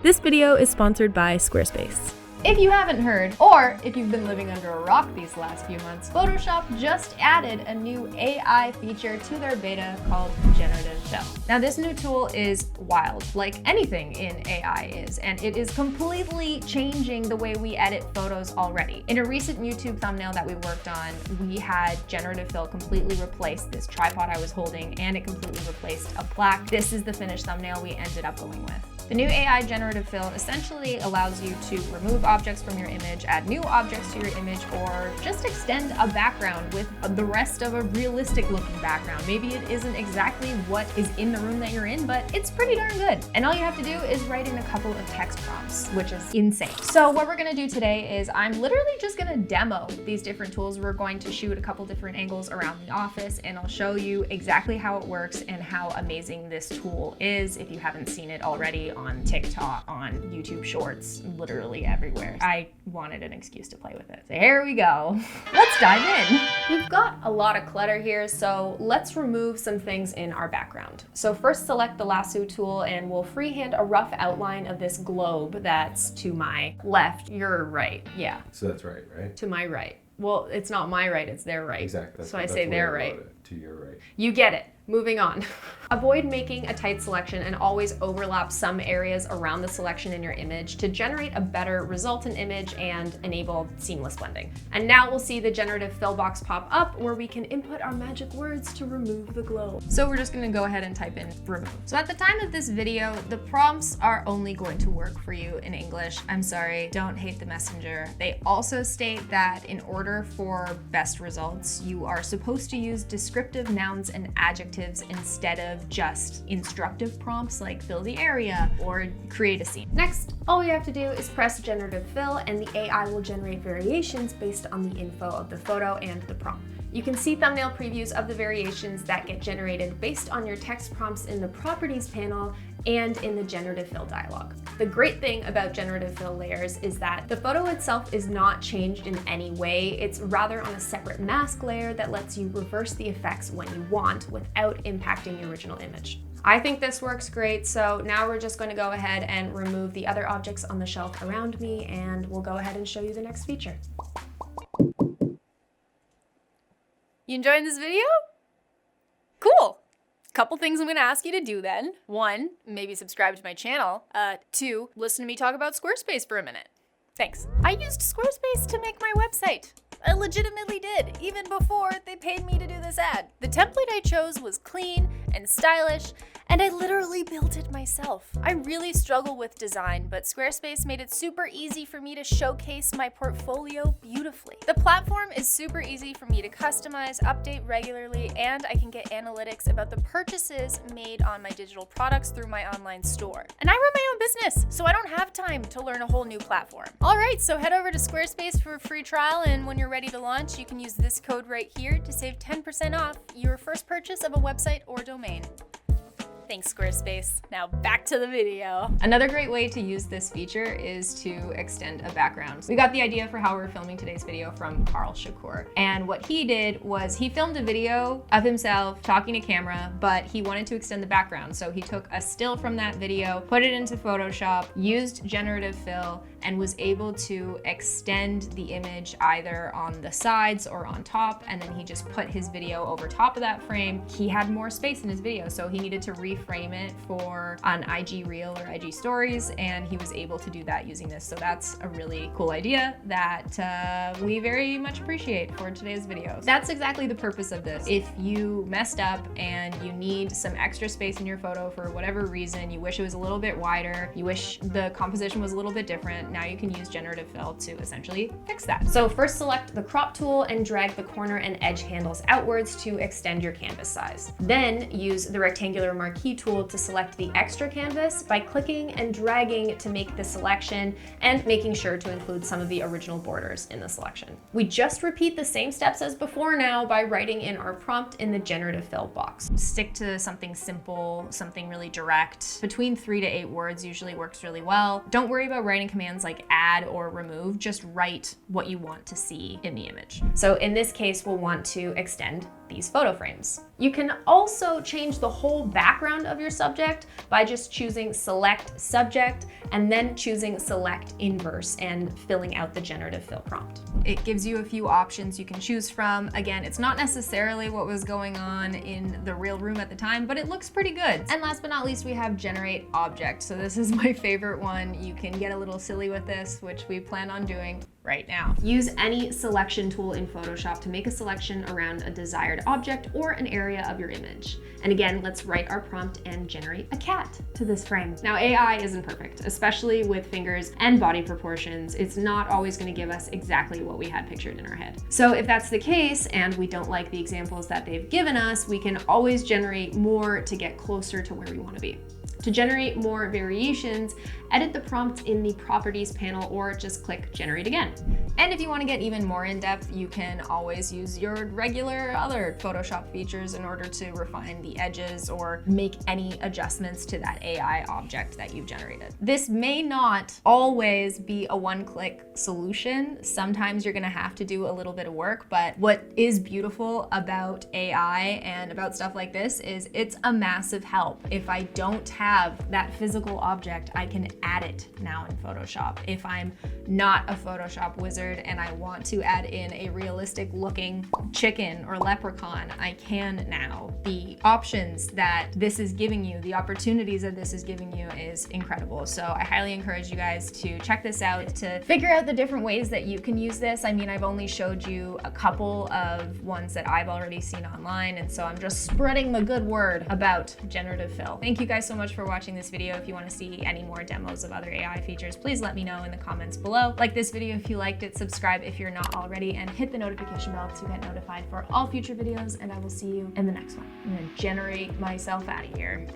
This video is sponsored by Squarespace. If you haven't heard, or if you've been living under a rock these last few months, Photoshop just added a new AI feature to their beta called Generative Fill. Now this new tool is wild, like anything in AI is, and it is completely changing the way we edit photos already. In a recent YouTube thumbnail that we worked on, we had Generative Fill completely replace this tripod I was holding, and it completely replaced a plaque. This is the finished thumbnail we ended up going with. The new AI Generative Fill essentially allows you to remove objects from your image, add new objects to your image, or just extend a background with the rest of a realistic looking background. Maybe it isn't exactly what is in the room that you're in, but it's pretty darn good. And all you have to do is write in a couple of text prompts, which is insane. So what we're gonna do today is I'm literally just gonna demo these different tools. We're going to shoot a couple different angles around the office, and I'll show you exactly how it works and how amazing this tool is if you haven't seen it already on TikTok, on YouTube Shorts, literally everywhere. I wanted an excuse to play with it. So here we go. Let's dive in. We've got a lot of clutter here, so let's remove some things in our background. So first select the lasso tool and we'll freehand a rough outline of this globe that's to my left, your right. Yeah. So that's right, right? To my right. Well, it's not my right, it's their right. Exactly. So I say their right. To your right. You get it. Moving on. Avoid making a tight selection and always overlap some areas around the selection in your image to generate a better resultant image and enable seamless blending. And now we'll see the generative fill box pop up where we can input our magic words to remove the glow. So we're just gonna go ahead and type in remove. So at the time of this video, the prompts are only going to work for you in English. I'm sorry, don't hate the messenger. They also state that in order for best results, you are supposed to use descriptive nouns and adjectives instead of just instructive prompts like fill the area or create a scene. Next, all we have to do is press generative fill and the AI will generate variations based on the info of the photo and the prompt. You can see thumbnail previews of the variations that get generated based on your text prompts in the properties panel and in the generative fill dialog. The great thing about generative fill layers is that the photo itself is not changed in any way. It's rather on a separate mask layer that lets you reverse the effects when you want without impacting the original image. I think this works great, so now we're just going to go ahead and remove the other objects on the shelf around me, and we'll go ahead and show you the next feature. You enjoying this video? Cool. Couple things I'm gonna ask you to do then. 1, maybe subscribe to my channel. 2, listen to me talk about Squarespace for a minute. Thanks. I used Squarespace to make my website. I legitimately did, even before they paid me to do this ad. The template I chose was clean and stylish, and I literally built it myself. I really struggle with design, but Squarespace made it super easy for me to showcase my portfolio beautifully. The platform is super easy for me to customize, update regularly, and I can get analytics about the purchases made on my digital products through my online store. And I run my own business, so I don't have time to learn a whole new platform. All right, so head over to Squarespace for a free trial, and when you're ready to launch, you can use this code right here to save 10% off your first purchase of a website or domain. Thanks, Squarespace. Now back to the video. Another great way to use this feature is to extend a background. We got the idea for how we're filming today's video from Carl Shakur. And what he did was he filmed a video of himself talking to camera, but he wanted to extend the background. So he took a still from that video, put it into Photoshop, used generative fill, and was able to extend the image either on the sides or on top, and then he just put his video over top of that frame. He had more space in his video, so he needed to reframe it for an IG Reel or IG Stories, and he was able to do that using this. So that's a really cool idea that we very much appreciate for today's video. That's exactly the purpose of this. If you messed up and you need some extra space in your photo for whatever reason, you wish it was a little bit wider, you wish the composition was a little bit different, now you can use generative fill to essentially fix that. So first select the crop tool and drag the corner and edge handles outwards to extend your canvas size. Then use the rectangular marquee tool to select the extra canvas by clicking and dragging to make the selection and making sure to include some of the original borders in the selection. We just repeat the same steps as before now by writing in our prompt in the generative fill box. Stick to something simple, something really direct. Between 3 to 8 words usually works really well. Don't worry about writing commands like add or remove, just write what you want to see in the image. So in this case, we'll want to extend these photo frames. You can also change the whole background of your subject by just choosing select subject and then choosing select inverse and filling out the generative fill prompt. It gives you a few options you can choose from. Again, it's not necessarily what was going on in the real room at the time, but it looks pretty good. And last but not least, we have generate object. So this is my favorite one. You can get a little silly with this, which we plan on doing right now. Use any selection tool in Photoshop to make a selection around a desired object or an area of your image. And again, let's write our prompt and generate a cat to this frame. Now, AI isn't perfect, especially with fingers and body proportions. It's not always going to give us exactly what we had pictured in our head. So if that's the case and we don't like the examples that they've given us, we can always generate more to get closer to where we want to be. To generate more variations, edit the prompt in the properties panel or just click generate again. And if you want to get even more in depth, you can always use your regular other Photoshop features in order to refine the edges or make any adjustments to that AI object that you've generated. This may not always be a one-click solution. Sometimes you're going to have to do a little bit of work, but what is beautiful about AI and about stuff like this is it's a massive help. If I don't have that physical object, I can add it now in Photoshop. If I'm not a Photoshop wizard and I want to add in a realistic looking chicken or leprechaun, I can now. The options that this is giving you, the opportunities that this is giving you is incredible. So I highly encourage you guys to check this out to figure out the different ways that you can use this. I mean, I've only showed you a couple of ones that I've already seen online, and so I'm just spreading the good word about generative fill. Thank you guys so much for watching this video. If you want to see any more demos of other AI features, please let me know in the comments below. Like this video if you liked it, subscribe if you're not already, and hit the notification bell to get notified for all future videos, and I will see you in the next one. I'm gonna generate myself out of here.